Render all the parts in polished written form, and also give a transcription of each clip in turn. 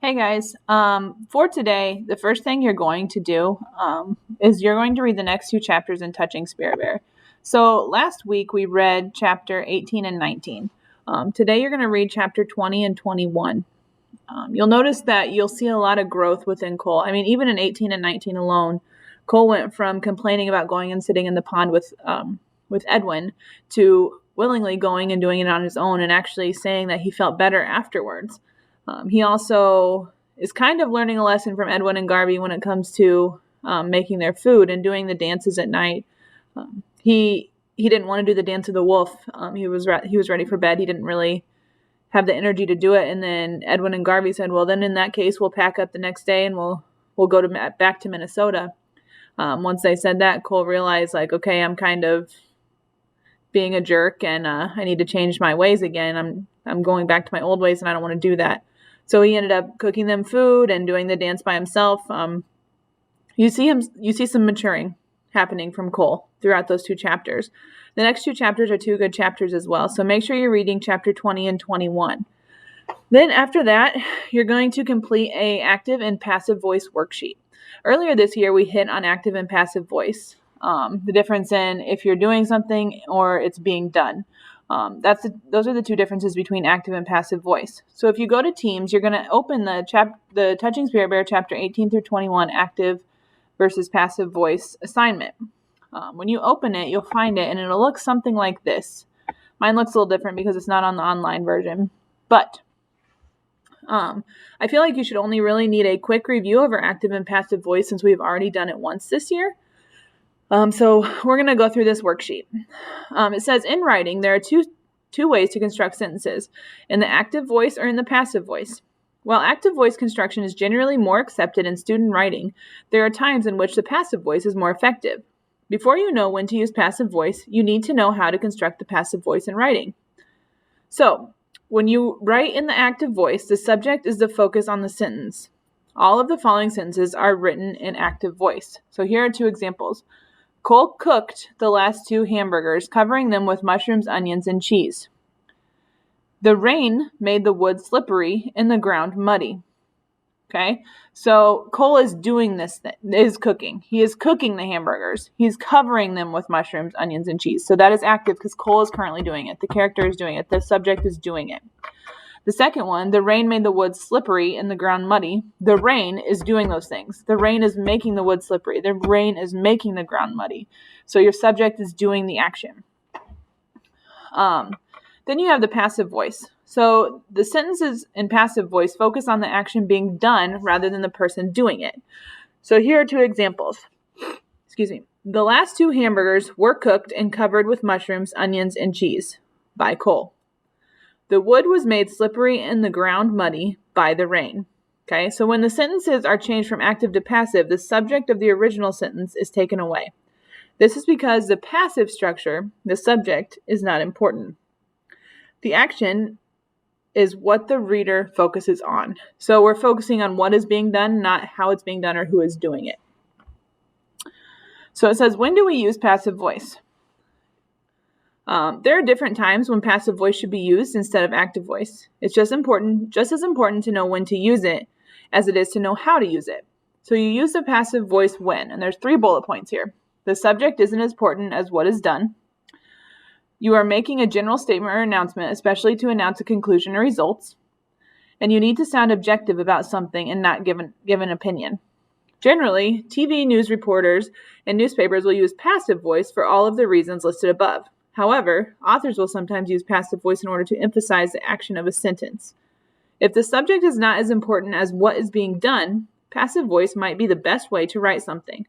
Hey guys, for today, the first thing you're going to do is you're going to read the next two chapters in Touching Spirit Bear. So last week we read chapter 18 and 19. Today you're going to read chapter 20 and 21. You'll notice that you'll see a lot of growth within Cole. I mean, even in 18 and 19 alone, Cole went from complaining about going and sitting in the pond with Edwin to willingly going and doing it on his own and actually saying that he felt better afterwards. He also is kind of learning a lesson from Edwin and Garby when it comes to making their food and doing the dances at night. He didn't want to do the dance of the wolf. He was ready for bed. He didn't really have the energy to do it. And then Edwin and Garby said, "Well, then in that case, we'll pack up the next day and we'll go back to Minnesota." Once they said that, Cole realized, like, okay, I'm kind of being a jerk and I need to change my ways again. I'm going back to my old ways and I don't want to do that. So he ended up cooking them food and doing the dance by himself. You see some maturing happening from Cole throughout those two chapters. The next two chapters are two good chapters as well. So make sure you're reading chapter 20 and 21. Then after that, you're going to complete a active and passive voice worksheet. Earlier this year, we hit on active and passive voice. The difference in if you're doing something or it's being done. Those are the two differences between active and passive voice. So if you go to Teams, you're going to open the Touching Spirit Bear chapter 18 through 21 active versus passive voice assignment. When you open it, you'll find it, and it'll look something like this. Mine looks a little different because it's not on the online version. But I feel like you should only really need a quick review of our active and passive voice since we've already done it once this year. So we're going to go through this worksheet. It says in writing, there are two ways to construct sentences, in the active voice or in the passive voice. While active voice construction is generally more accepted in student writing, there are times in which the passive voice is more effective. Before you know when to use passive voice, you need to know how to construct the passive voice in writing. So, when you write in the active voice, the subject is the focus on the sentence. All of the following sentences are written in active voice. So here are two examples. Cole cooked the last two hamburgers, covering them with mushrooms, onions, and cheese. The rain made the wood slippery and the ground muddy. Okay, so Cole is doing this is cooking. He is cooking the hamburgers. He's covering them with mushrooms, onions, and cheese. So that is active because Cole is currently doing it. The character is doing it. The subject is doing it. The second one, the rain made the wood slippery and the ground muddy. The rain is doing those things. The rain is making the wood slippery. The rain is making the ground muddy. So your subject is doing the action. Then you have the passive voice. So the sentences in passive voice focus on the action being done rather than the person doing it. So here are two examples. Excuse me. The last two hamburgers were cooked and covered with mushrooms, onions, and cheese by Cole. The wood was made slippery and the ground muddy by the rain. Okay, so when the sentences are changed from active to passive, the subject of the original sentence is taken away. This is because the passive structure, the subject, is not important. The action is what the reader focuses on. So we're focusing on what is being done, not how it's being done or who is doing it. So it says, when do we use passive voice? There are different times when passive voice should be used instead of active voice. It's just as important to know when to use it as it is to know how to use it. So you use the passive voice when, and there's 3 bullet points here. The subject isn't as important as what is done. You are making a general statement or announcement, especially to announce a conclusion or results. And you need to sound objective about something and not give an opinion. Generally, TV news reporters and newspapers will use passive voice for all of the reasons listed above. However, authors will sometimes use passive voice in order to emphasize the action of a sentence. If the subject is not as important as what is being done, passive voice might be the best way to write something.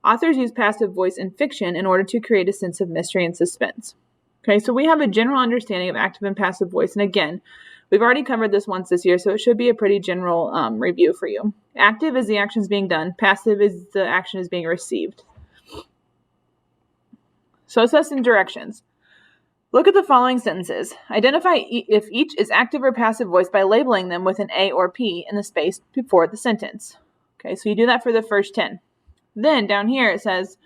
Authors use passive voice in fiction in order to create a sense of mystery and suspense. Okay, so we have a general understanding of active and passive voice. And again, we've already covered this once this year, so it should be a pretty general review for you. Active is the action is being done. Passive is the action is being received. So it says in directions. Look at the following sentences. Identify if each is active or passive voice by labeling them with an A or P in the space before the sentence. Okay, so you do that for the first 10. Then down here it says,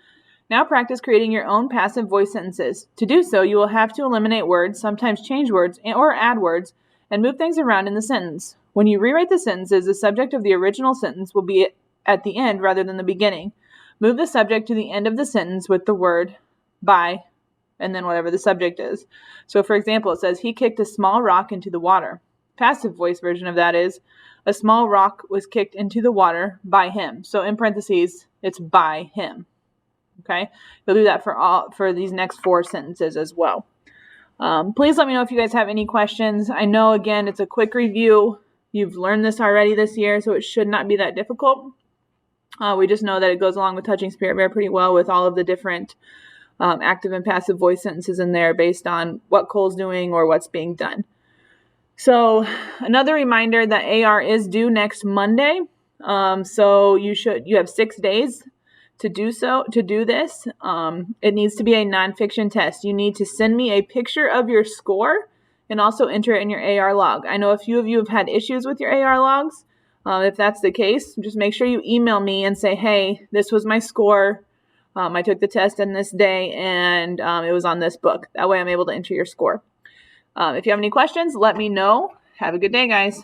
now practice creating your own passive voice sentences. To do so, you will have to eliminate words, sometimes change words or add words, and move things around in the sentence. When you rewrite the sentences, the subject of the original sentence will be at the end rather than the beginning. Move the subject to the end of the sentence with the word by, and then whatever the subject is. So, for example, it says, he kicked a small rock into the water. Passive voice version of that is, a small rock was kicked into the water by him. So in parentheses, it's by him. Okay? You'll do that for these next 4 sentences as well. Please let me know if you guys have any questions. I know, again, it's a quick review. You've learned this already this year, so it should not be that difficult. We just know that it goes along with Touching Spirit Bear pretty well with all of the different active and passive voice sentences in there based on what Cole's doing or what's being done. So another reminder that AR is due next Monday. So you have 6 days to do this. It needs to be a nonfiction test. You need to send me a picture of your score and also enter it in your AR log. I know a few of you have had issues with your AR logs. If that's the case, just make sure you email me and say, hey, this was my score. I took the test on this day and it was on this book. That way I'm able to enter your score. If you have any questions, let me know. Have a good day, guys.